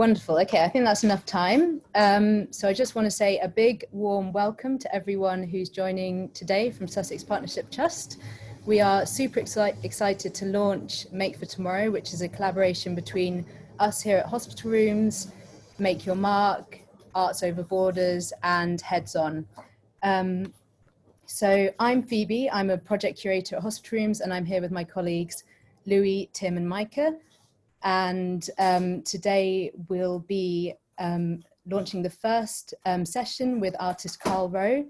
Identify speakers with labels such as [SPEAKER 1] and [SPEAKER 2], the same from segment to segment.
[SPEAKER 1] Wonderful. Okay, I think that's enough time. So I just want to say a big warm welcome to everyone who's joining today from Sussex Partnership Trust. We are super excited to launch Make for Tomorrow, which is a collaboration between us here at Hospital Rooms, Make Your Mark, Arts Over Borders, and Heads On. So I'm Phoebe, I'm a project curator at Hospital Rooms, and I'm here with my colleagues Louis, Tim, and Micah. And today we'll be launching the first session with artist Rowe.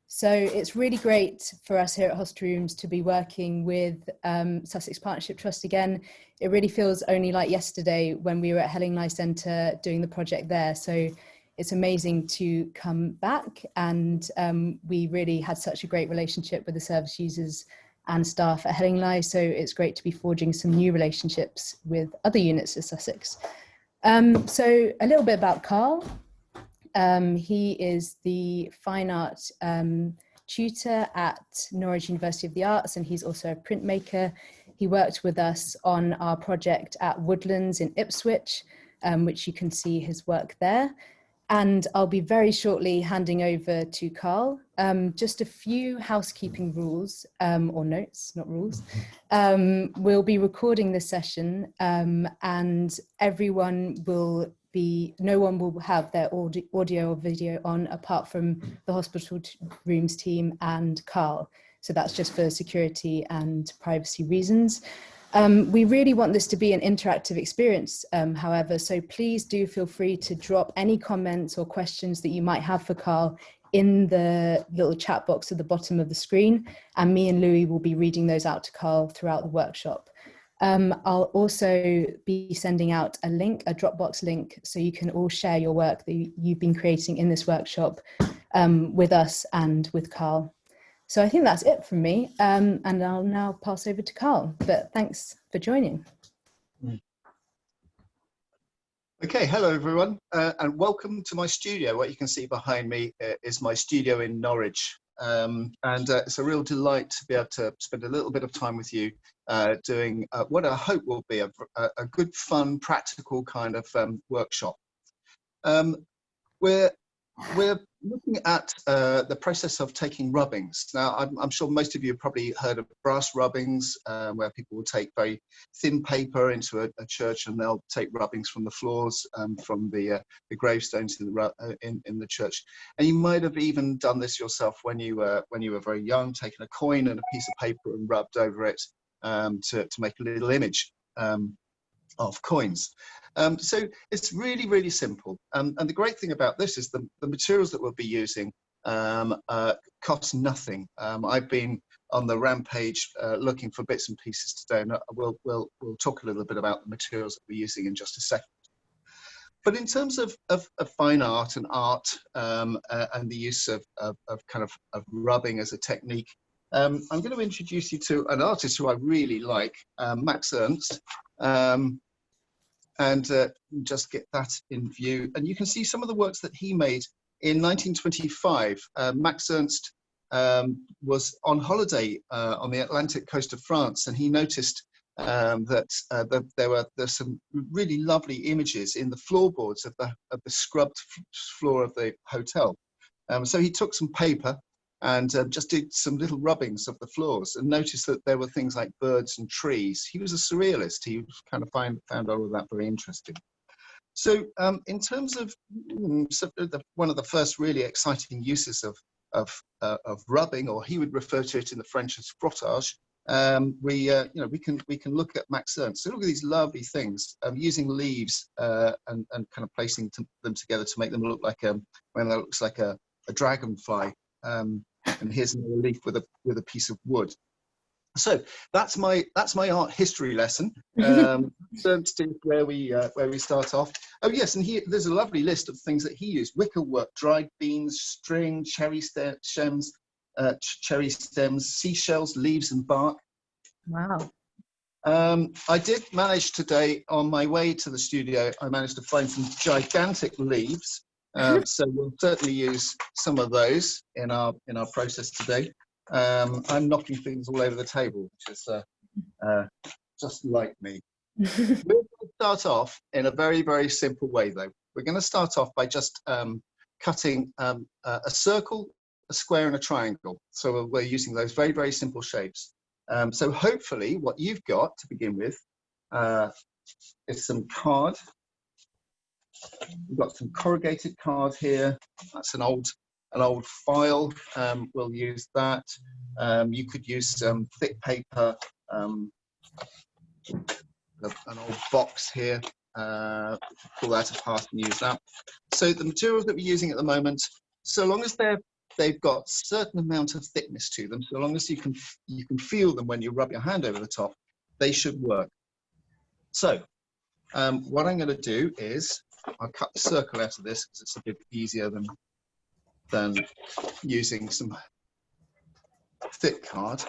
[SPEAKER 1] So it's really great for us here at Hospital Rooms to be working with Sussex Partnership Trust again. It really feels only like yesterday when we were at Hellingly Centre doing the project there. So it's amazing to come back, and we really had such a great relationship with the service users and staff at Hellingly, so it's great to be forging some new relationships with other units of Sussex. So a little bit about Carl. He is the fine art tutor at Norwich University of the Arts, and he's also a printmaker. He worked with us on our project at Woodlands in Ipswich, which you can see his work there. And I'll be very shortly handing over to Carl. Just a few housekeeping rules, or notes, not rules. We'll be recording this session, and everyone will be, no one will have their audio or video on apart from the Hospital Rooms team and Carl. So that's just for security and privacy reasons. We really want this to be an interactive experience, however, so please do feel free to drop any comments or questions that you might have for Carl in the little chat box at the bottom of the screen, and me and Louis will be reading those out to Carl throughout the workshop. I'll also be sending out a link, a Dropbox link, so you can all share your work that you've been creating in this workshop with us and with Carl. So I think that's it from me, and I'll now pass over to Carl, but thanks for joining.
[SPEAKER 2] Okay, hello everyone, and welcome to my studio. What you can see behind me is my studio in Norwich, and it's a real delight to be able to spend a little bit of time with you doing what I hope will be a good, fun, practical kind of workshop. We're looking at the process of taking rubbings. Now, I'm sure most of you have probably heard of brass rubbings, where people will take very thin paper into a church and they'll take rubbings from the floors, from the gravestones in the church. And you might have even done this yourself when you were very young, taken a coin and a piece of paper and rubbed over it to make a little image of coins. So it's really, really simple. And the great thing about this is the materials that we'll be using cost nothing. I've been on the rampage looking for bits and pieces today, and we'll talk a little bit about the materials that we're using in just a second. But in terms of fine art and art and the use of rubbing as a technique, I'm going to introduce you to an artist who I really like, Max Ernst. And just get that in view. And you can see some of the works that he made in 1925. Max Ernst was on holiday on the Atlantic coast of France, and he noticed that there's some really lovely images in the floorboards of the scrubbed floor of the hotel. So he took some paper and just did some little rubbings of the floors and noticed that there were things like birds and trees. He was a surrealist. He kind of found all of that very interesting. So in terms of one of the first really exciting uses of rubbing, or he would refer to it in the French as frottage, we can look at Max Ernst. So look at these lovely things, using leaves and kind of placing them together to make them look like that looks like a dragonfly. And here's another leaf with a piece of wood. So that's my art history lesson. Where we start off. Oh yes, and there's a lovely list of things that he used: wickerwork, dried beans, string, cherry stems, seashells, leaves, and bark.
[SPEAKER 1] Wow.
[SPEAKER 2] I did manage today, on my way to the studio, I managed to find some gigantic leaves. So we'll certainly use some of those in our process today. I'm knocking things all over the table, which is just like me. We're start off in a very, very simple way, though. We're going to start off by just cutting a circle, a square, and a triangle. So we're using those very, very simple shapes. So hopefully what you've got to begin with is some card. We've got some corrugated card here. That's an old file. We'll use that. You could use some thick paper, an old box here. Pull that apart and use that. So the materials that we're using at the moment, so long as they've got a certain amount of thickness to them, so long as you can feel them when you rub your hand over the top, they should work. So what I'm going to do is I'll cut the circle out of this because it's a bit easier than using some thick card.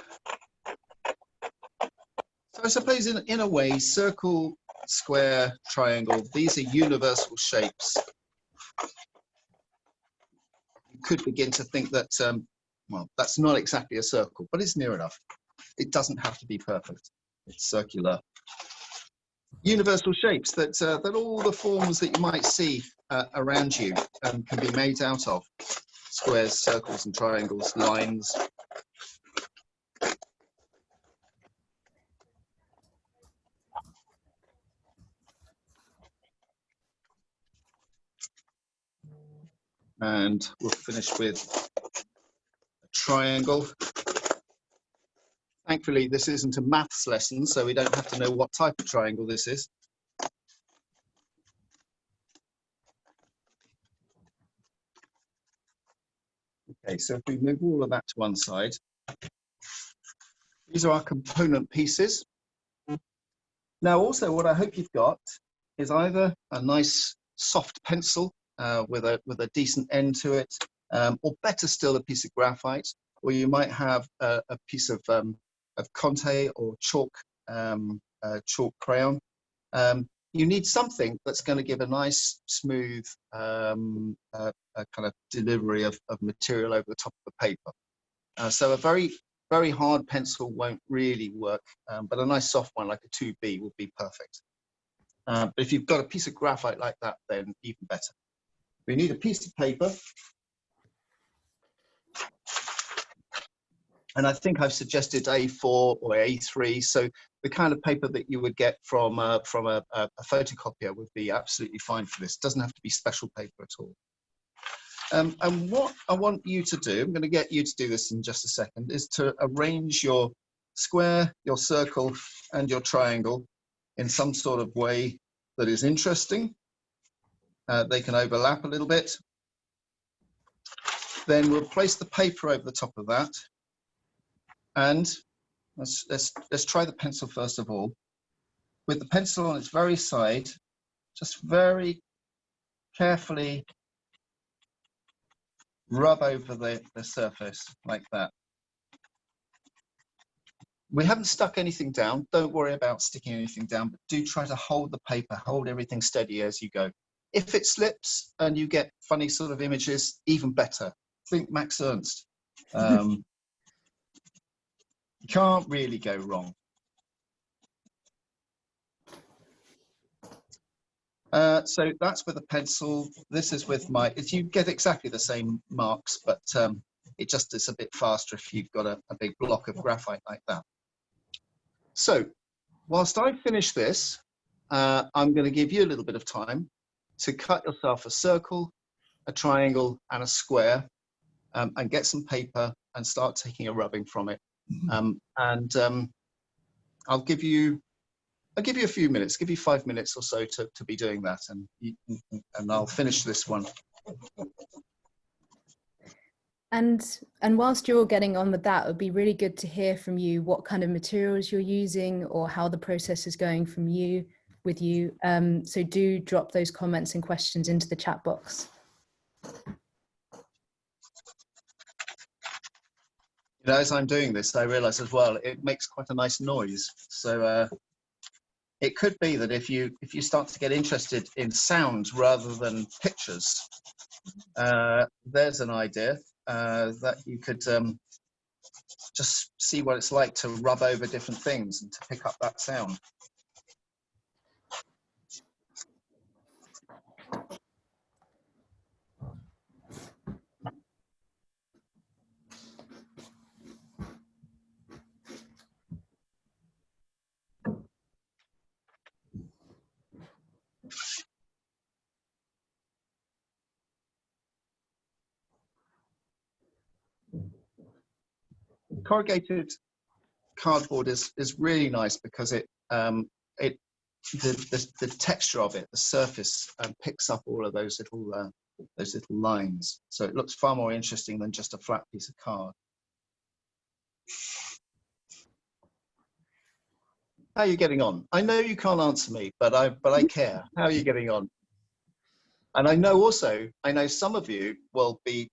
[SPEAKER 2] So I suppose in a way, circle, square, triangle, these are universal shapes. You could begin to think that, well, that's not exactly a circle, but it's near enough. It doesn't have to be perfect. It's circular. Universal shapes that all the forms that you might see around you can be made out of. Squares, circles and triangles, lines. And we'll finish with a triangle. Thankfully, this isn't a maths lesson, so we don't have to know what type of triangle this is. Okay, so if we move all of that to one side, these are our component pieces. Now, also what I hope you've got is either a nice soft pencil with a decent end to it, or better still, a piece of graphite, or you might have a piece of Conte or chalk crayon. You need something that's going to give a nice, smooth kind of delivery of material over the top of the paper. So a very, very hard pencil won't really work, but a nice soft one like a 2B would be perfect. But if you've got a piece of graphite like that, then even better. We need a piece of paper. And I think I've suggested A4 or A3. So the kind of paper that you would get from a photocopier would be absolutely fine for this. It doesn't have to be special paper at all. And what I want you to do, I'm going to get you to do this in just a second, is to arrange your square, your circle, and your triangle in some sort of way that is interesting. They can overlap a little bit. Then we'll place the paper over the top of that. And let's try the pencil first of all. With the pencil on its very side, just very carefully rub over the surface like that. We haven't stuck anything down. Don't worry about sticking anything down, but do try to hold the paper, hold everything steady as you go. If it slips and you get funny sort of images, even better. Think Max Ernst. You can't really go wrong. So that's with a pencil. This is with my, you get exactly the same marks, but it just is a bit faster if you've got a big block of graphite like that. So whilst I finish this, I'm going to give you a little bit of time to cut yourself a circle, a triangle and a square, and get some paper and start taking a rubbing from it. I'll give you a few minutes, give you 5 minutes or so to be doing that, and I'll finish this one.
[SPEAKER 1] And whilst you're getting on with that, it would be really good to hear from you what kind of materials you're using or how the process is going with you. So do drop those comments and questions into the chat box.
[SPEAKER 2] You know, as I'm doing this, I realize as well, it makes quite a nice noise. So it could be that if you start to get interested in sounds rather than pictures, there's an idea that you could just see what it's like to rub over different things and to pick up that sound. corrugated cardboard is really nice because the texture of it, the surface, picks up all of those little lines. So it looks far more interesting than just a flat piece of card. How are you getting on? I know you can't answer me, but I care. How are you getting on? And I know some of you will be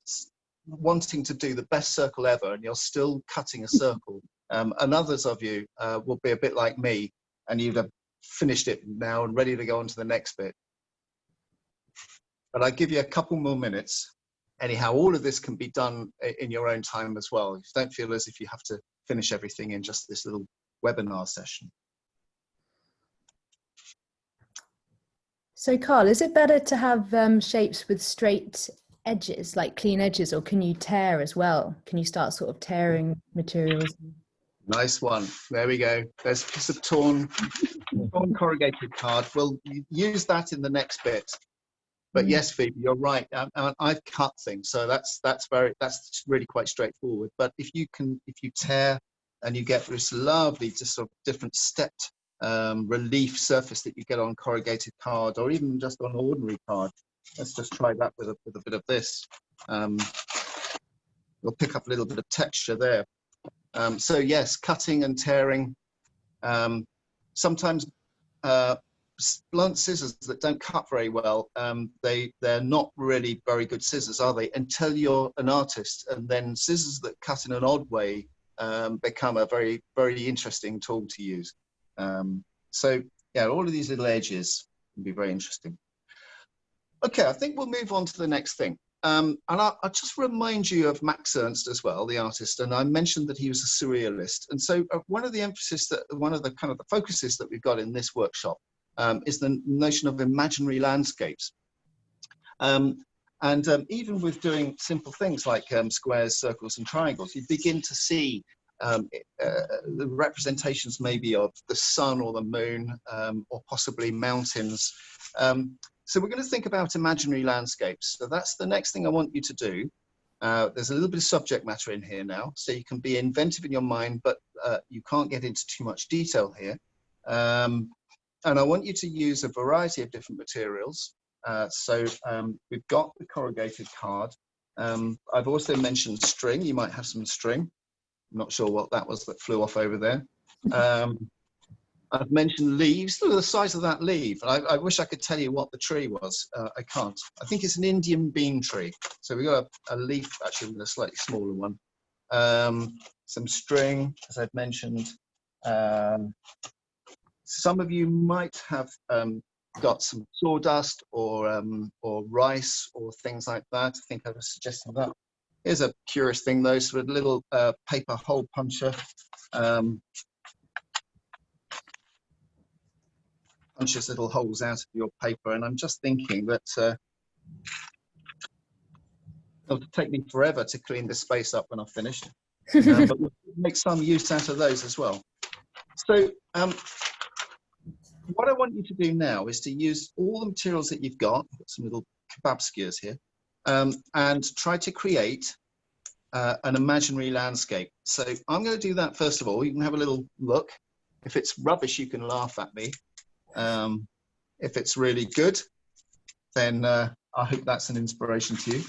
[SPEAKER 2] wanting to do the best circle ever, and you're still cutting a circle. And others of you will be a bit like me, and you'd have finished it now and ready to go on to the next bit. But I give you a couple more minutes. Anyhow, all of this can be done in your own time as well. You don't feel as if you have to finish everything in just this little webinar session.
[SPEAKER 1] So Carl, is it better to have shapes with straight edges, like clean edges, or can you tear as well? Can you start sort of tearing materials?
[SPEAKER 2] Nice one. There we go. There's a piece of torn corrugated card. We'll use that in the next bit. But yes, Phoebe, you're right. I've cut things, so that's really quite straightforward. But if you tear and you get this lovely, just sort of different stepped relief surface that you get on corrugated card, or even just on ordinary card. Let's just try that with a bit of this. We'll pick up a little bit of texture there. So yes, cutting and tearing. Sometimes blunt scissors that don't cut very well, they're not really very good scissors, are they? Until you're an artist, and then scissors that cut in an odd way become a very, very interesting tool to use. So yeah, all of these little edges can be very interesting. Okay, I think we'll move on to the next thing. And I'll just remind you of Max Ernst as well, the artist. And I mentioned that he was a surrealist. And so one of the focuses that we've got in this workshop is the notion of imaginary landscapes. Even with doing simple things like squares, circles, and triangles, you begin to see the representations maybe of the sun or the moon, or possibly mountains. So we're going to think about imaginary landscapes. So that's the next thing I want you to do. There's a little bit of subject matter in here now, so you can be inventive in your mind, but you can't get into too much detail here. And I want you to use a variety of different materials. We've got the corrugated card. I've also mentioned string. You might have some string. I'm not sure what that was that flew off over there. I've mentioned leaves. Look at the size of that leaf. I wish I could tell you what the tree was. I can't. I think it's an Indian bean tree. So we've got a leaf, actually, with a slightly smaller one. Some string, as I've mentioned. Some of you might have got some sawdust or rice or things like that. I think I was suggesting that. Here's a curious thing, though, so a little paper hole puncher. Punches little holes out of your paper, and I'm just thinking that it'll take me forever to clean this space up when I've finished. But we'll make some use out of those as well. So what I want you to do now is to use all the materials that you've got some little kebab skewers here, and try to create an imaginary landscape. So I'm going to do that first of all. You can have a little look. If it's rubbish, you can laugh at me. If it's really good, then I hope that's an inspiration to you.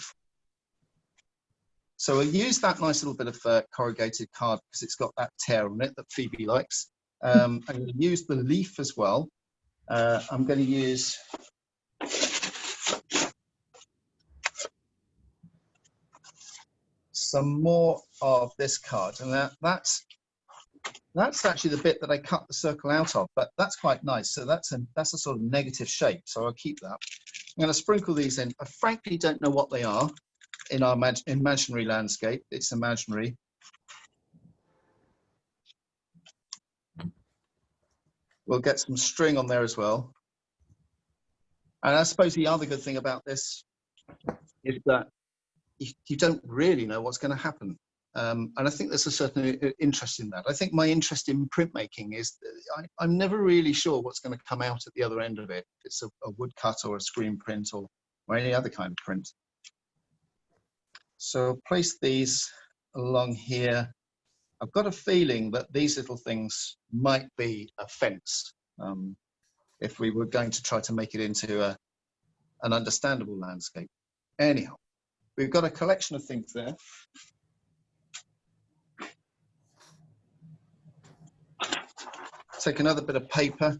[SPEAKER 2] So I'll use that nice little bit of corrugated card because it's got that tear on it that Phoebe likes. I'm going to use the leaf as well. I'm going to use some more of this card, and that's actually the bit that I cut the circle out of, but that's quite nice. So that's a sort of negative shape, so I'll keep that. I'm going to sprinkle these in. I frankly don't know what they are in our imaginary landscape. It's imaginary. We'll get some string on there as well. And I suppose the other good thing about this is that you don't really know what's going to happen. And I think there's a certain interest in that. I think my interest in printmaking is I'm never really sure what's going to come out at the other end of it. It's a woodcut or a screen print or any other kind of print. So I'll place these along here. I've got a feeling that these little things might be a fence if we were going to try to make it into an understandable landscape. Anyhow, we've got a collection of things there. Take another bit of paper,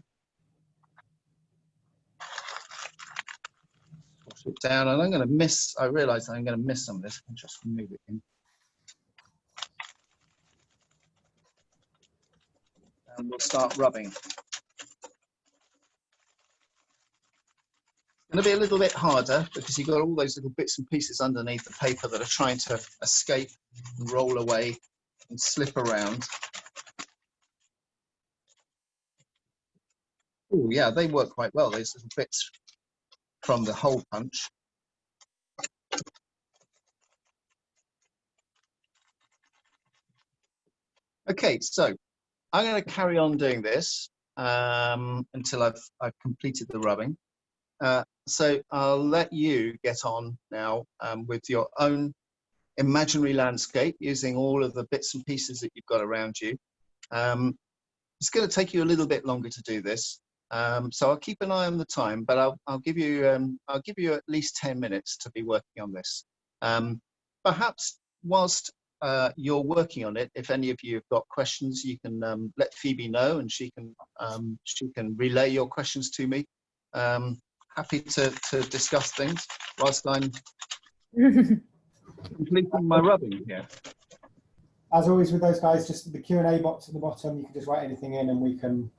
[SPEAKER 2] wash it down, and I'm going to miss, I realise I'm going to miss some of this. I'll just move it in. And we'll start rubbing. It's going to be a little bit harder because you've got all those little bits and pieces underneath the paper that are trying to escape and roll away and slip around. Oh yeah, they work quite well, those little bits from the hole punch. Okay, so I'm going to carry on doing this until I've completed the rubbing. So I'll let you get on now with your own imaginary landscape using all of the bits and pieces that you've got around you. It's going to take you a little bit longer to do this, so I'll keep an eye on the time, but I'll give you at least 10 minutes to be working on this. Perhaps whilst you're working on it, if any of you have got questions, you can let Phoebe know, and she can relay your questions to me. Happy to discuss things whilst I'm completing my rubbing here.
[SPEAKER 3] As always with those guys, just the Q&A box at the bottom, you can just write anything in and we can,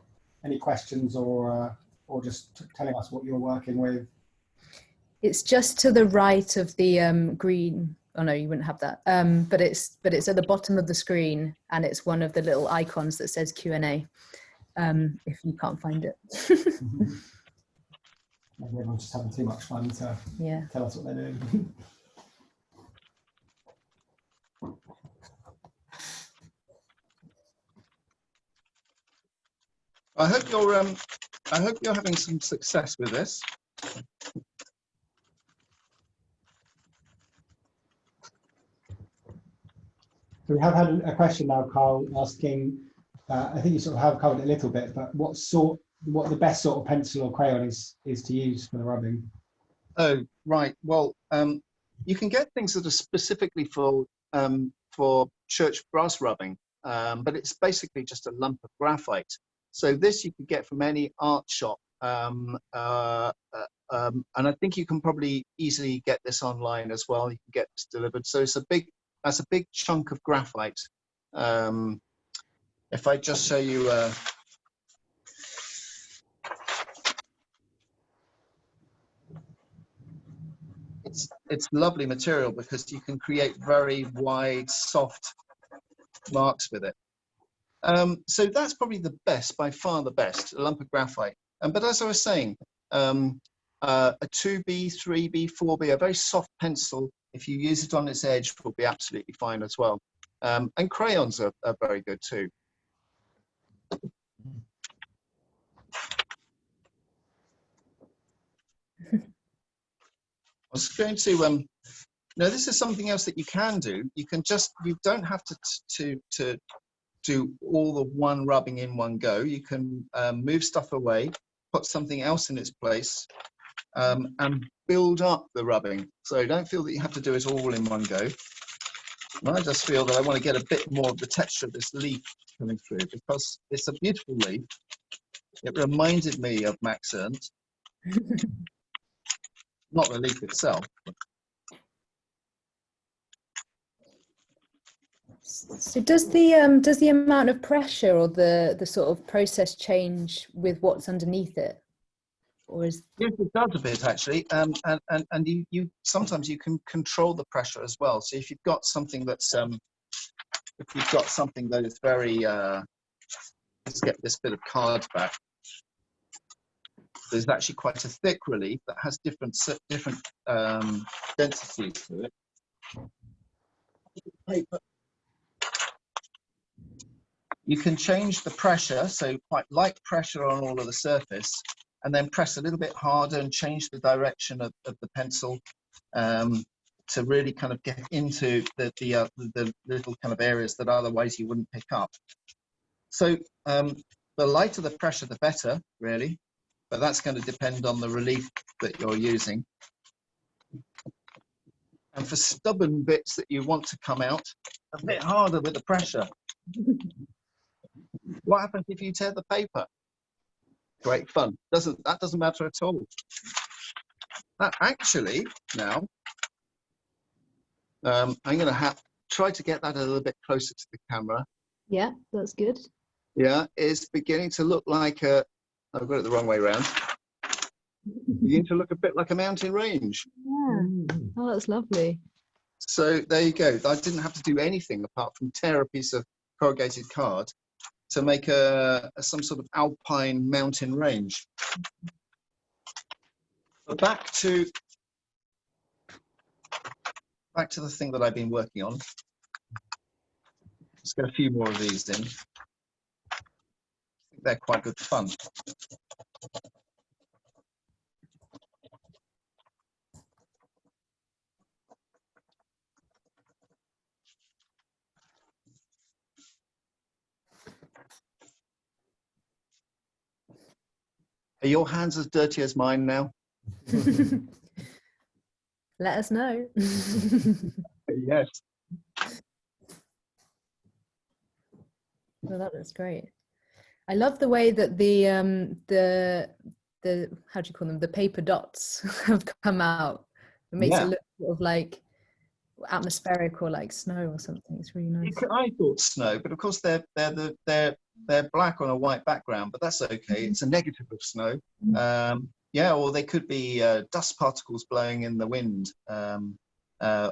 [SPEAKER 3] any questions or just telling us what you're working with.
[SPEAKER 1] It's just to the right of the green. Oh no, you wouldn't have that. But it's at the bottom of the screen, and it's one of the little icons that says Q&A. If you can't find it.
[SPEAKER 3] Maybe everyone's just having too much fun to tell us what they're doing.
[SPEAKER 2] I hope you're having some success with this.
[SPEAKER 3] So we have had a question now, Carl, asking, I think you sort of have covered it a little bit, but what the best sort of pencil or crayon is to use for the rubbing?
[SPEAKER 2] Oh, right. Well, you can get things that are specifically for church brass rubbing, but it's basically just a lump of graphite. So this you could get from any art shop, and I think you can probably easily get this online as well. You can get this delivered. So that's a big chunk of graphite. If I just show you. It's lovely material because you can create very wide, soft marks with it. So that's probably the best, by far the best, a lump of graphite. But as I was saying, a 2B, 3B, 4B, a very soft pencil, if you use it on its edge, will be absolutely fine as well. And crayons are very good too. I was going to, now this is something else that you can do. You don't have to do all the one rubbing in one go. You can move stuff away, put something else in its place, and build up the rubbing. So don't feel that you have to do it all in one go. And I just feel that I want to get a bit more of the texture of this leaf coming through because it's a beautiful leaf. It reminded me of Max Ernst. Not the leaf itself.
[SPEAKER 1] So does the amount of pressure or the sort of process change with what's underneath it, or is?
[SPEAKER 2] Yes, it does a bit actually, and you sometimes you can control the pressure as well. So if you've got something that's very let's get this bit of card back. There's actually quite a thick relief that has different densities to it. Paper. You can change the pressure, so quite light pressure on all of the surface, and then press a little bit harder and change the direction of the pencil. to really kind of get into the little kind of areas that otherwise you wouldn't pick up. So the lighter the pressure, the better, really, but that's going to depend on the relief that you're using. And for stubborn bits that you want to come out, a bit harder with the pressure. What happens if you tear the paper? Great fun. That doesn't matter at all. That actually, now, I'm going to try to get that a little bit closer to the camera.
[SPEAKER 1] Yeah, that's good.
[SPEAKER 2] Yeah, it's beginning to look like a, I've got it the wrong way around. Beginning to look a bit like a mountain range.
[SPEAKER 1] Yeah. Oh, that's lovely.
[SPEAKER 2] So there you go. I didn't have to do anything apart from tear a piece of corrugated card to make some sort of alpine mountain range. But back to the thing that I've been working on. Let's get a few more of these in. I think they're quite good fun. Are your hands as dirty as mine now?
[SPEAKER 1] Let us know.
[SPEAKER 2] Yes.
[SPEAKER 1] Well, that looks great. I love the way that the how do you call them? The paper dots have come out. It makes it look sort of like atmospheric or like snow or something. It's really nice.
[SPEAKER 2] I thought snow, but of course they're black on a white background, but that's okay. It's a negative of snow. Yeah, or they could be dust particles blowing in the wind,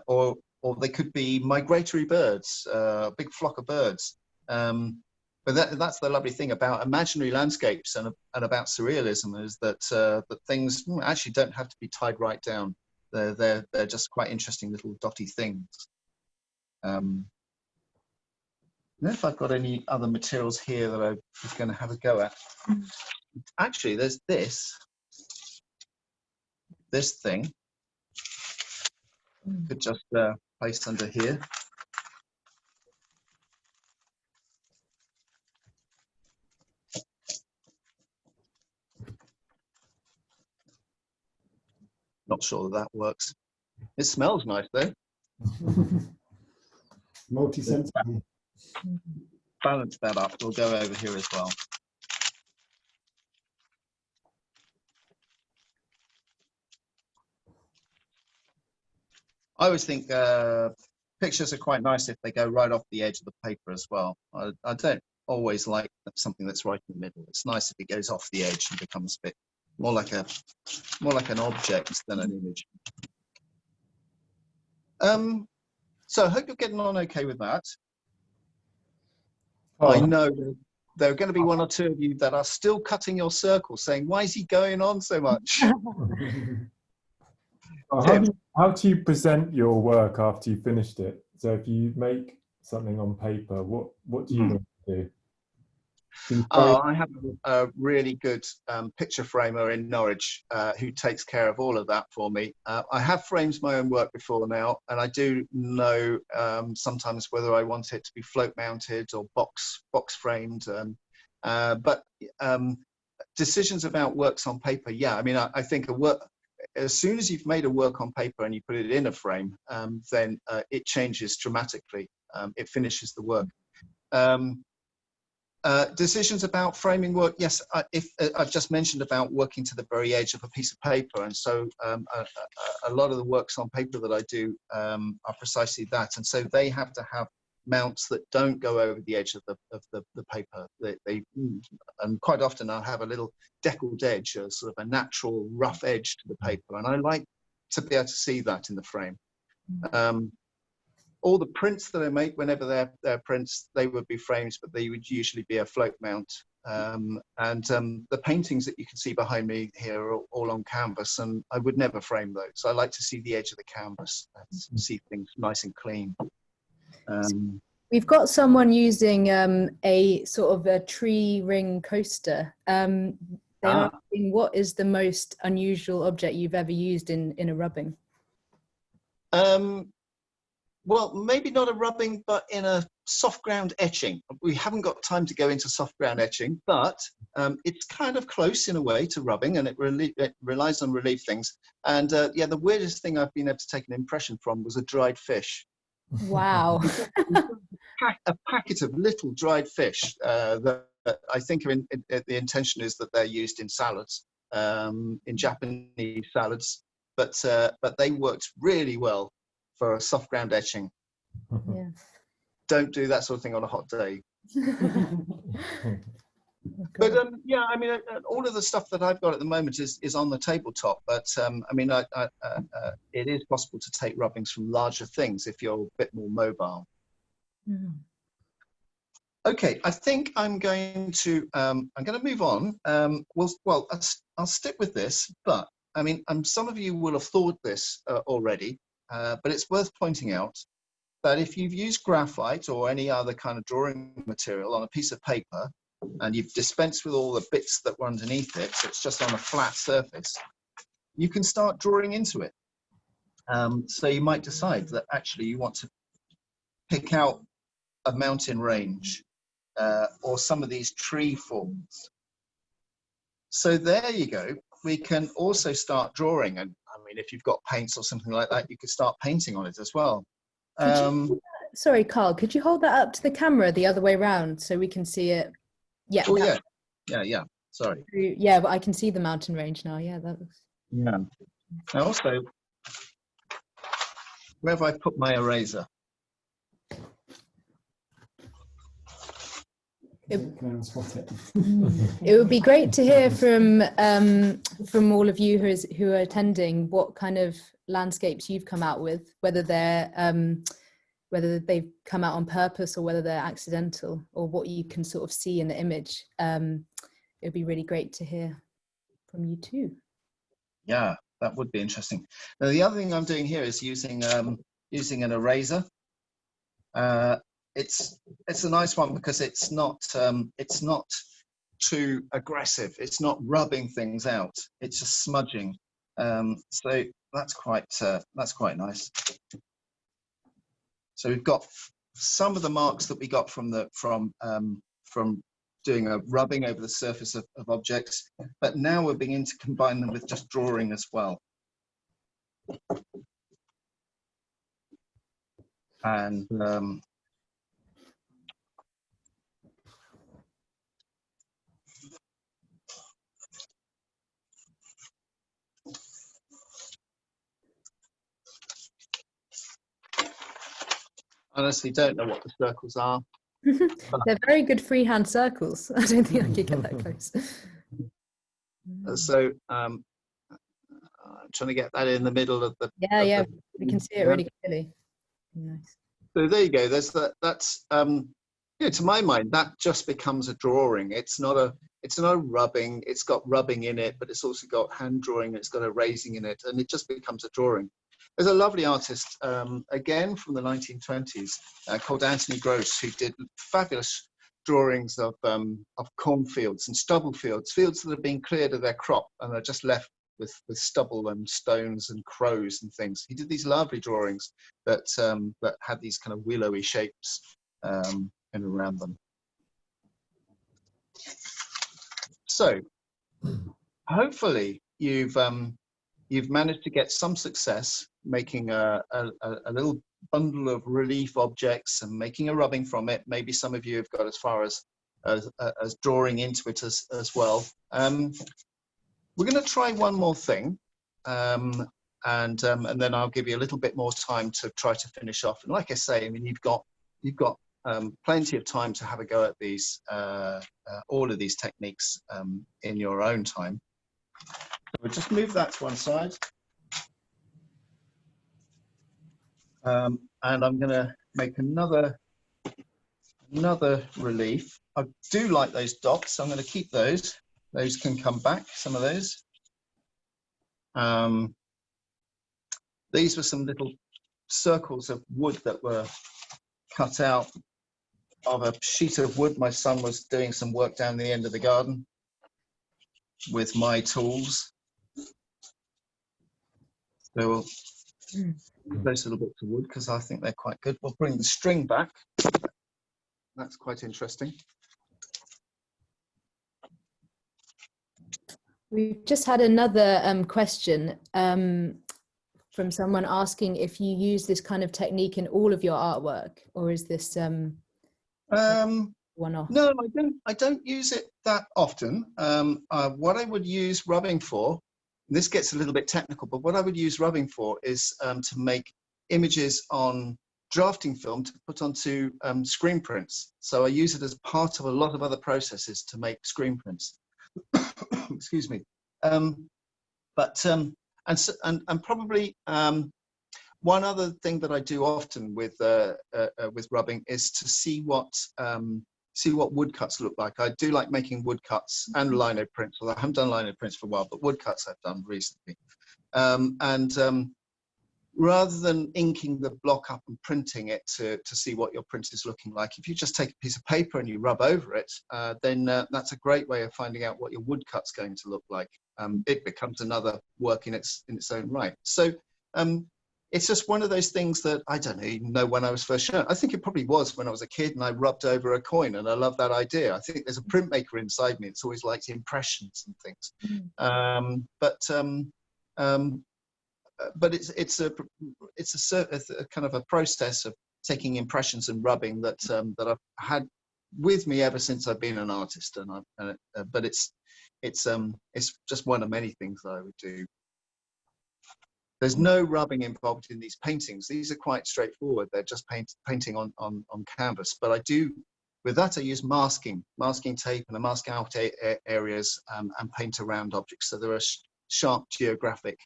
[SPEAKER 2] or they could be migratory birds, a big flock of birds. But that's the lovely thing about imaginary landscapes and about surrealism, is that that things actually don't have to be tied right down. They're just quite interesting little dotty things. I don't know if I've got any other materials here that I was going to have a go at. Actually, there's this thing. Could just place under here. Not sure that works. It smells nice though.
[SPEAKER 3] Multi-sensory.
[SPEAKER 2] Balance that up. We'll go over here as well. I always think pictures are quite nice if they go right off the edge of the paper as well. I don't always like something that's right in the middle. It's nice if it goes off the edge and becomes a bit more like an object than an image. So I hope you're getting on okay with that. Oh. I know there are going to be one or two of you that are still cutting your circle, saying, "Why is he going on so much?"
[SPEAKER 4] How do you present your work after you finished it? So if you make something on paper, what do you do?
[SPEAKER 2] I have a really good picture framer in Norwich who takes care of all of that for me. I have framed my own work before now, and I do know sometimes whether I want it to be float mounted or box framed. But decisions about works on paper, yeah, I mean, I think as soon as you've made a work on paper and you put it in a frame, then it changes dramatically. It finishes the work. Decisions about framing work, yes, I've just mentioned about working to the very edge of a piece of paper, and so a lot of the works on paper that I do are precisely that, and so they have to have mounts that don't go over the edge of the paper. And quite often I'll have a little deckled edge, a sort of a natural rough edge to the paper, and I like to be able to see that in the frame. All the prints that I make, whenever they're prints, they would be frames, but they would usually be a float mount. The paintings that you can see behind me here are all on canvas, and I would never frame those. I like to see the edge of the canvas and see things nice and clean.
[SPEAKER 1] We've got someone using a sort of a tree ring coaster. They're asking, what is the most unusual object you've ever used in a rubbing?
[SPEAKER 2] Well, maybe not a rubbing, but in a soft ground etching. We haven't got time to go into soft ground etching, but it's kind of close in a way to rubbing, and it relies on relief things. And yeah, the weirdest thing I've been able to take an impression from was a dried fish.
[SPEAKER 1] Wow.
[SPEAKER 2] A packet of little dried fish that I think the intention is that they're used in salads, in Japanese salads, but they worked really well for a soft ground etching.
[SPEAKER 1] Yeah.
[SPEAKER 2] Don't do that sort of thing on a hot day. But yeah, I mean, all of the stuff that I've got at the moment is on the tabletop. But I mean, it is possible to take rubbings from larger things if you're a bit more mobile.
[SPEAKER 1] Mm.
[SPEAKER 2] Okay, I think I'm going to move on. Well, I'll stick with this, but I mean, some of you will have thought this already, but it's worth pointing out that if you've used graphite or any other kind of drawing material on a piece of paper, and you've dispensed with all the bits that were underneath it, so it's just on a flat surface, you can start drawing into it. So you might decide that actually you want to pick out a mountain range or some of these tree forms. So there you go. We can also start drawing, and I mean, if you've got paints or something like that, you could start painting on it as well.
[SPEAKER 1] Sorry, Carl, could you hold that up to the camera the other way around so we can see it? Yeah.
[SPEAKER 2] Oh, yeah. Sorry.
[SPEAKER 1] Yeah, but I can see the mountain range now. Yeah, that looks.
[SPEAKER 2] Yeah. And also, where have I put my eraser?
[SPEAKER 1] It would be great to hear from all of you who are attending what kind of landscapes you've come out with, whether they've come out on purpose or whether they're accidental, or what you can sort of see in the image. It would be really great to hear from you too.
[SPEAKER 2] Yeah, that would be interesting. Now, the other thing I'm doing here is using an eraser. It's a nice one because it's not too aggressive. It's not rubbing things out. It's just smudging. So that's quite nice. So we've got some of the marks that we got from doing a rubbing over the surface of objects, but now we're beginning to combine them with just drawing as well. And honestly don't know what the circles are.
[SPEAKER 1] They're very good freehand circles. I don't think I could get that close.
[SPEAKER 2] So I'm trying to get that in the middle of the.
[SPEAKER 1] Yeah, we can see it really clearly. Nice.
[SPEAKER 2] So there you go. There's that. That's to my mind, that just becomes a drawing. It's not a rubbing. It's got rubbing in it, but it's also got hand drawing. It's got erasing in it, and it just becomes a drawing. There's a lovely artist, again from the 1920s, called Anthony Gross, who did fabulous drawings of cornfields and stubble fields that have been cleared of their crop and are just left with stubble and stones and crows and things. He did these lovely drawings that had these kind of willowy shapes and around them. So hopefully you've managed to get some success making a little bundle of relief objects and making a rubbing from it. Maybe some of you have got as far as drawing into it as well. We're going to try one more thing, and then I'll give you a little bit more time to try to finish off. And like I say, I mean, you've got plenty of time to have a go at these all of these techniques in your own time. We'll just move that to one side. And I'm going to make another relief. I do like those dots, so I'm going to keep those. Those can come back, some of those. These were some little circles of wood that were cut out of a sheet of wood. My son was doing some work down the end of the garden with my tools. So Those little bits of wood because I think they're quite good. We'll bring the string back. That's quite interesting.
[SPEAKER 1] We've just had another question from someone asking if you use this kind of technique in all of your artwork, or is this one-off?
[SPEAKER 2] No, I don't use it that often. What I would use rubbing for, and this gets a little bit technical, but what I would use rubbing for is to make images on drafting film to put onto screen prints. So I use it as part of a lot of other processes to make screen prints. Excuse me. And probably one other thing that I do often with rubbing is to see what woodcuts look like. I do like making woodcuts and lino prints. Well, I haven't done lino prints for a while, but woodcuts I've done recently. Rather than inking the block up and printing it to see what your print is looking like, if you just take a piece of paper and you rub over it, then that's a great way of finding out what your woodcut's going to look like. It becomes another work in its own right. So it's just one of those things that I don't even know when I was first shown. I think it probably was when I was a kid and I rubbed over a coin, and I love that idea. I think there's a printmaker inside me. It's always liked impressions and things. But it's a kind of a process of taking impressions and rubbing that that I've had with me ever since I've been an artist, but it's just one of many things that I would do. There's no rubbing involved in these paintings. These are quite straightforward. They're just painting on canvas. But I do, with that, I use masking tape, and I mask out areas and paint around objects. So there are sharp geographic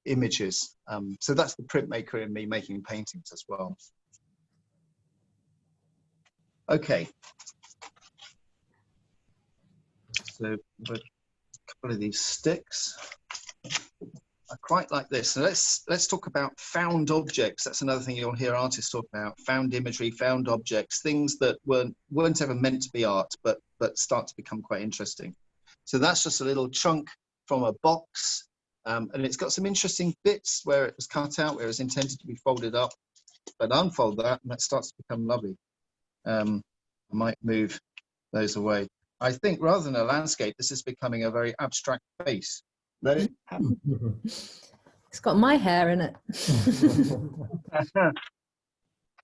[SPEAKER 2] images. So that's the printmaker in me making paintings as well. Okay. So a couple of these sticks. I quite like this. So let's talk about found objects. That's another thing you'll hear artists talk about: found imagery, found objects, things that weren't ever meant to be art, but start to become quite interesting. So that's just a little chunk from a box, and it's got some interesting bits where it was cut out, where it was intended to be folded up. But unfold that, and that starts to become lovely. I might move those away. I think rather than a landscape, this is becoming a very abstract face. Let it happen.
[SPEAKER 1] It's got my hair in it.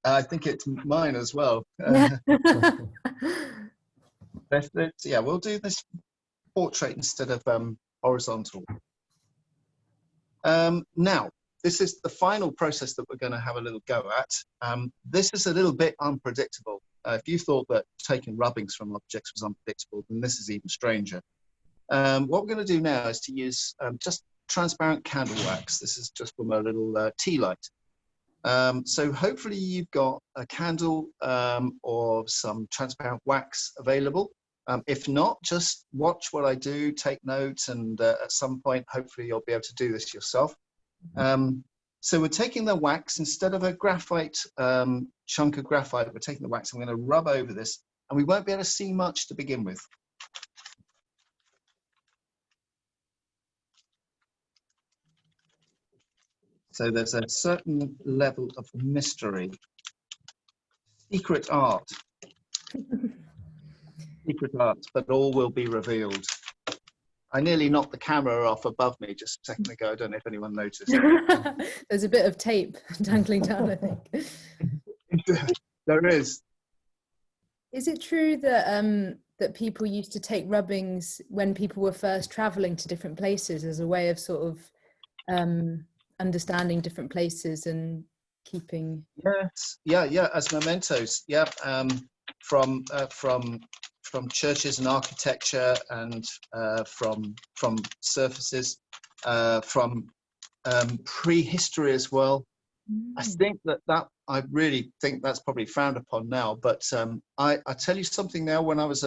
[SPEAKER 2] I think it's mine as well. Yeah, we'll do this portrait instead of horizontal. Now, this is the final process that we're going to have a little go at. This is a little bit unpredictable. If you thought that taking rubbings from objects was unpredictable, then this is even stranger. What we're going to do now is to use just transparent candle wax. This is just from a little tea light. So hopefully you've got a candle or some transparent wax available. If not, just watch what I do, take notes, and at some point, hopefully you'll be able to do this yourself. So we're taking the wax, instead of a graphite chunk of graphite, we're taking the wax and we're going to rub over this, and we won't be able to see much to begin with. So there's a certain level of mystery, secret art. Secret art, but all will be revealed. I nearly knocked the camera off above me just a second ago. I don't know if anyone noticed.
[SPEAKER 1] There's a bit of tape dangling down, I think.
[SPEAKER 2] There is.
[SPEAKER 1] Is it true that that people used to take rubbings when people were first traveling to different places as a way of sort of understanding different places and keeping?
[SPEAKER 2] Yes, yeah, as mementos. Yeah, from churches and architecture, and from surfaces, from prehistory as well. I think that I really think that's probably frowned upon now. But I tell you something now. When I was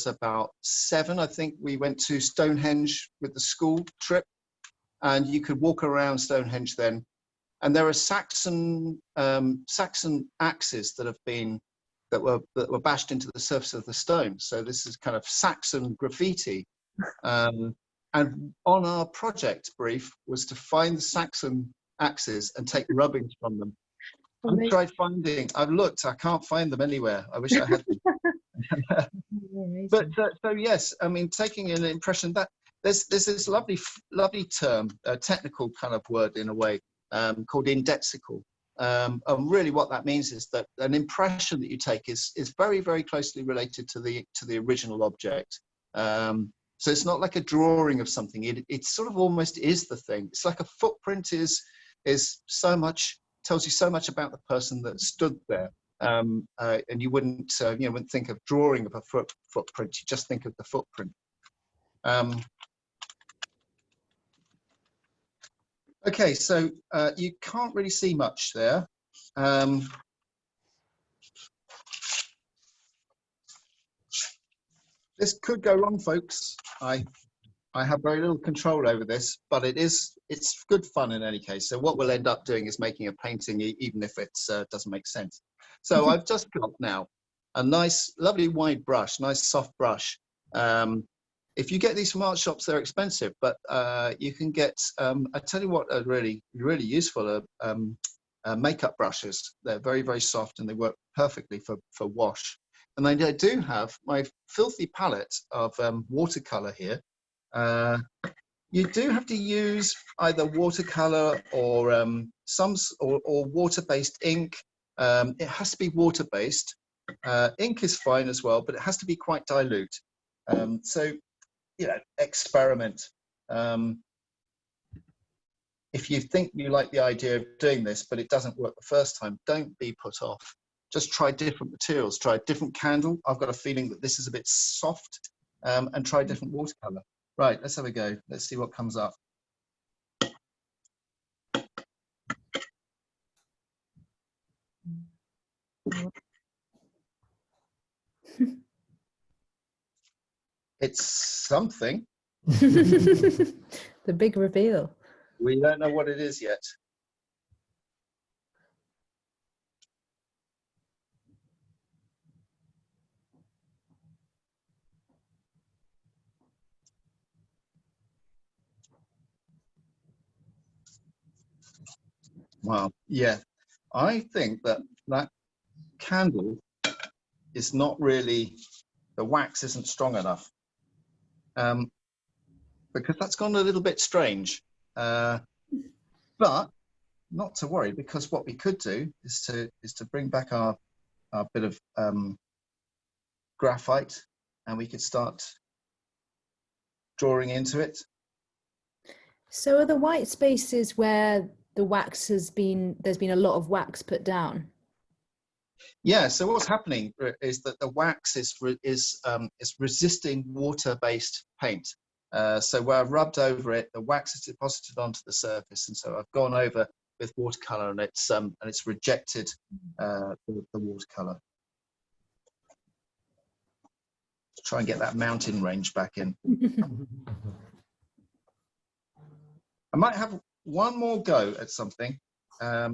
[SPEAKER 2] about 7, I think we went to Stonehenge with the school trip, and you could walk around Stonehenge then, and there are Saxon axes that were bashed into the surface of the stone. So this is kind of Saxon graffiti, and And on our project brief was to find the Saxon axes and take rubbings from them. I've tried finding, I've looked, I can't find them anywhere. I wish I had them. But so yes, I mean, taking an impression that there's this lovely term, a technical kind of word in a way, called indexical. And really what that means is that an impression that you take is very, very closely related to the original object. So it's not like a drawing of something. It sort of almost is the thing. It's like a footprint is so much, tells you so much about the person that stood there. And you wouldn't wouldn't think of drawing of a footprint. You just think of the footprint. Okay, so you can't really see much there. This could go wrong, folks. I have very little control over this, but it's good fun in any case. So what we'll end up doing is making a painting, even if it doesn't make sense. So I've just got now a nice, lovely wide brush, nice soft brush. If you get these from art shops, they're expensive, but you can get, I tell you what, are really, really useful makeup brushes. They're very, very soft and they work perfectly for wash. And I do have my filthy palette of watercolor here. You do have to use either watercolor or or water-based ink. It has to be water-based. Ink is fine as well, but it has to be quite dilute. So, you know, experiment. If you think you like the idea of doing this, but it doesn't work the first time, don't be put off. Just try different materials, try a different candle. I've got a feeling that this is a bit soft, and try different watercolor. Right, let's have a go. Let's see what comes up. It's something.
[SPEAKER 1] The big reveal.
[SPEAKER 2] We don't know what it is yet. Wow, yeah. I think that candle is not really, the wax isn't strong enough. Because that's gone a little bit strange. But not to worry, because what we could do is to bring back our bit of graphite, and we could start drawing into it.
[SPEAKER 1] So are the white spaces where the wax there's been a lot of wax put down?
[SPEAKER 2] Yeah, so what's happening is that the wax is resisting water-based paint. So where I've rubbed over it, the wax is deposited onto the surface, and so I've gone over with watercolor, and it's rejected the watercolor. Let's try and get that mountain range back in. I might have one more go at something. A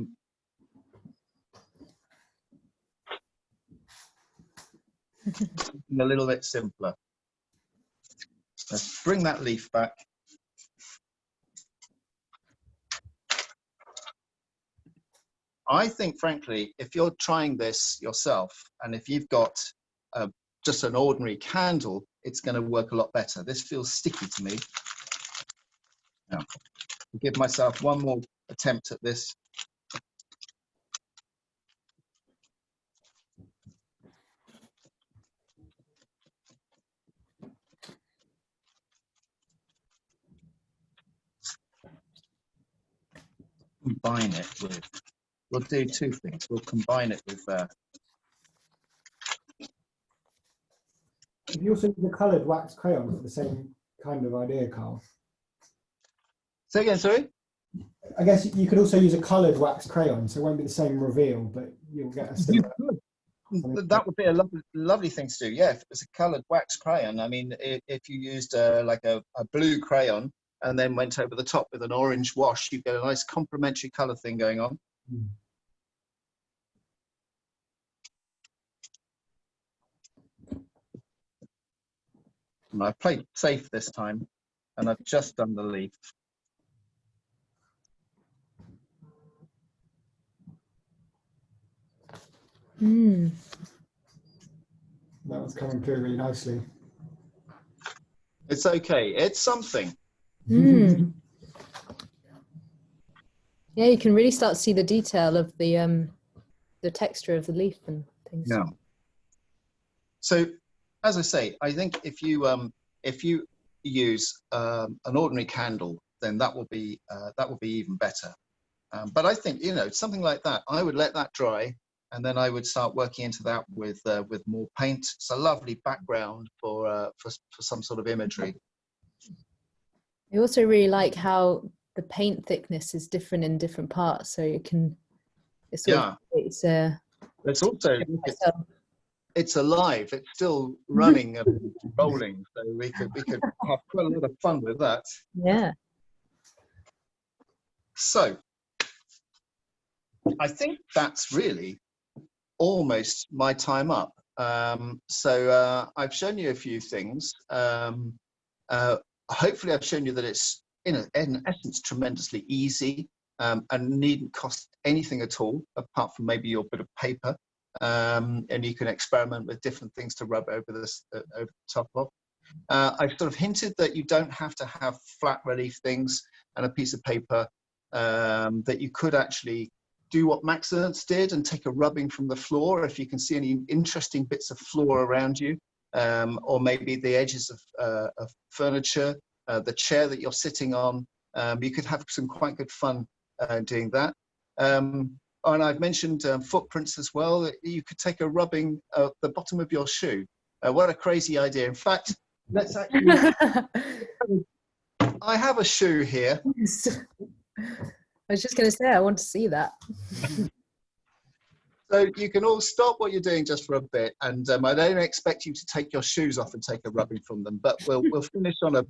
[SPEAKER 2] little bit simpler. Let's bring that leaf back. I think, frankly, if you're trying this yourself, and if you've got just an ordinary candle, it's going to work a lot better. This feels sticky to me. Now, I'll give myself one more attempt at this. Combine it with, we'll do two things. We'll combine it with
[SPEAKER 3] Have you also used a coloured wax crayon for the same kind of idea, Carl?
[SPEAKER 2] say again, sorry?
[SPEAKER 3] I guess you could also use a coloured wax crayon, so it won't be the same reveal, but you'll get a similar.
[SPEAKER 2] That would be a lovely thing to do. Yeah, if it was a coloured wax crayon. I mean, if you used like a blue crayon and then went over the top with an orange wash, you'd get a nice complementary colour thing going on.
[SPEAKER 3] Mm.
[SPEAKER 2] And I played safe this time. and I've just done the leaf.
[SPEAKER 1] Mm.
[SPEAKER 3] That was coming through really nicely.
[SPEAKER 2] It's okay. It's something.
[SPEAKER 1] Mm. Yeah, you can really start to see the detail of the texture of the leaf and things.
[SPEAKER 2] Yeah. So, as I say, I think if you use an ordinary candle, then that will be even better. But I think, you know, something like that, I would let that dry, and then I would start working into that with more paint. It's a lovely background for some sort of imagery.
[SPEAKER 1] I also really like how the paint thickness is different in different parts, so you can. It's also
[SPEAKER 2] it's alive. It's still running and rolling, so we could have quite a lot of fun with that.
[SPEAKER 1] Yeah.
[SPEAKER 2] So I think that's really almost my time up. So I've shown you a few things. Hopefully I've shown you that it's in essence tremendously easy and needn't cost anything at all apart from maybe your bit of paper, and you can experiment with different things to rub over this over the top of. I've sort of hinted that you don't have to have flat relief things and a piece of paper, that you could actually do what Max Ernst did and take a rubbing from the floor if you can see any interesting bits of floor around you, or maybe the edges of furniture, the chair that you're sitting on. You could have some quite good fun doing that. And I've mentioned footprints as well. You could take a rubbing at the bottom of your shoe. What a crazy idea. In fact, let's actually, I have a shoe here.
[SPEAKER 1] I was just going to say, I want to see that.
[SPEAKER 2] So you can all stop what you're doing just for a bit, and I don't expect you to take your shoes off and take a rubbing from them, but we'll finish on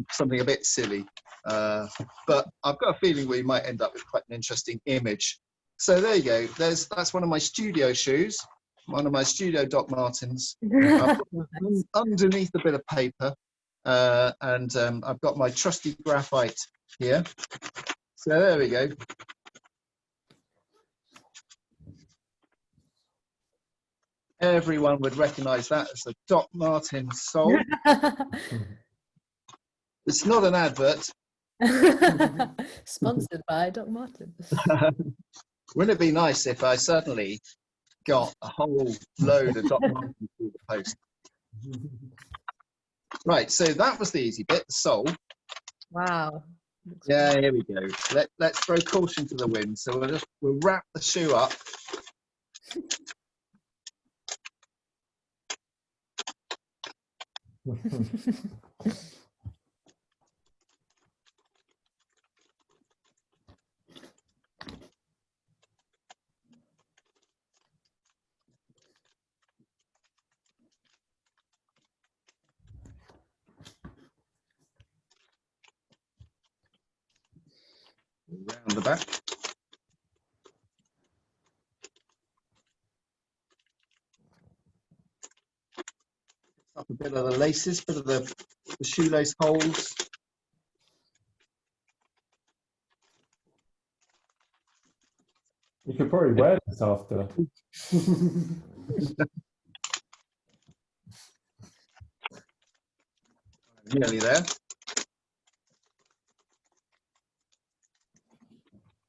[SPEAKER 2] something a bit silly. But I've got a feeling we might end up with quite an interesting image. So there you go. That's one of my studio shoes, one of my studio Doc Martens. I've got underneath a bit of paper, and I've got my trusty graphite here. So there we go. Everyone would recognise that as a Doc Marten sole. It's not an advert.
[SPEAKER 1] Sponsored by Doc Marten.
[SPEAKER 2] Wouldn't it be nice if I suddenly got a whole load of Doc Martens through the post? Right, so that was the easy bit, the sole.
[SPEAKER 1] Wow.
[SPEAKER 2] Yeah, here we go. Let's throw caution to the wind. So we'll wrap the shoe up. Round the back. Up a bit of the laces, bit of the shoelace holes.
[SPEAKER 4] You could probably wear this after.
[SPEAKER 2] Nearly there.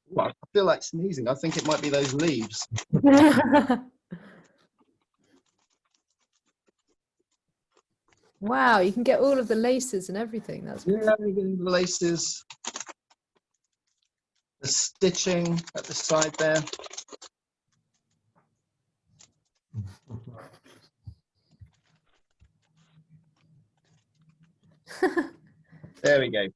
[SPEAKER 2] Well, I feel like sneezing. I think it might be those leaves.
[SPEAKER 1] Wow, you can get all of the laces and everything. That's great.
[SPEAKER 2] Yeah, you get the laces, the stitching at the side there. There we go.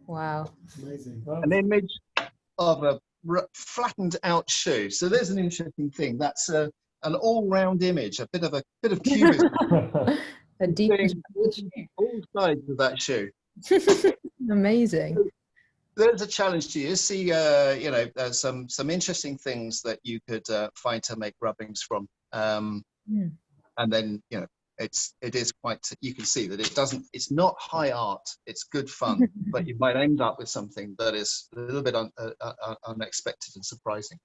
[SPEAKER 1] Wow.
[SPEAKER 3] Amazing.
[SPEAKER 2] An image of a flattened out shoe. So there's an interesting thing. That's an all-round image, a bit of cubism.
[SPEAKER 1] A deep
[SPEAKER 2] All sides of that shoe.
[SPEAKER 1] Amazing.
[SPEAKER 2] There's a challenge to you. See, you know, some interesting things that you could find to make rubbings from, and then, you know, it is quite, you can see that it's not high art, it's good fun, but you might end up with something that is a little bit unexpected and surprising.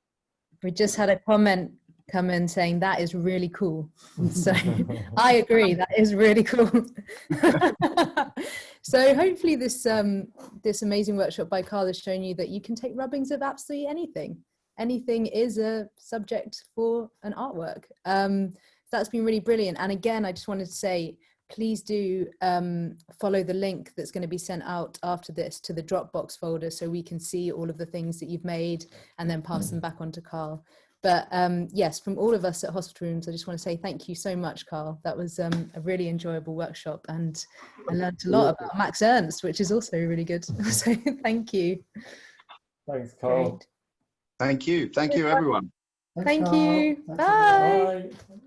[SPEAKER 1] We just had a comment come in saying that is really cool. So I agree, that is really cool. So hopefully this this amazing workshop by Carl has shown you that you can take rubbings of absolutely anything. Anything is a subject for an artwork. That's been really brilliant. And again, I just wanted to say, please do follow the link that's going to be sent out after this to the Dropbox folder, so we can see all of the things that you've made and then pass them back on to Carl. But yes, from all of us at Hospital Rooms, I just want to say thank you so much, Carl. That was a really enjoyable workshop, and I learned a lot about Max Ernst, which is also really good. So thank you.
[SPEAKER 4] Thanks, Carl.
[SPEAKER 1] Great.
[SPEAKER 2] Thank you. Thank you, everyone.
[SPEAKER 1] Thank you. Bye.
[SPEAKER 4] Bye.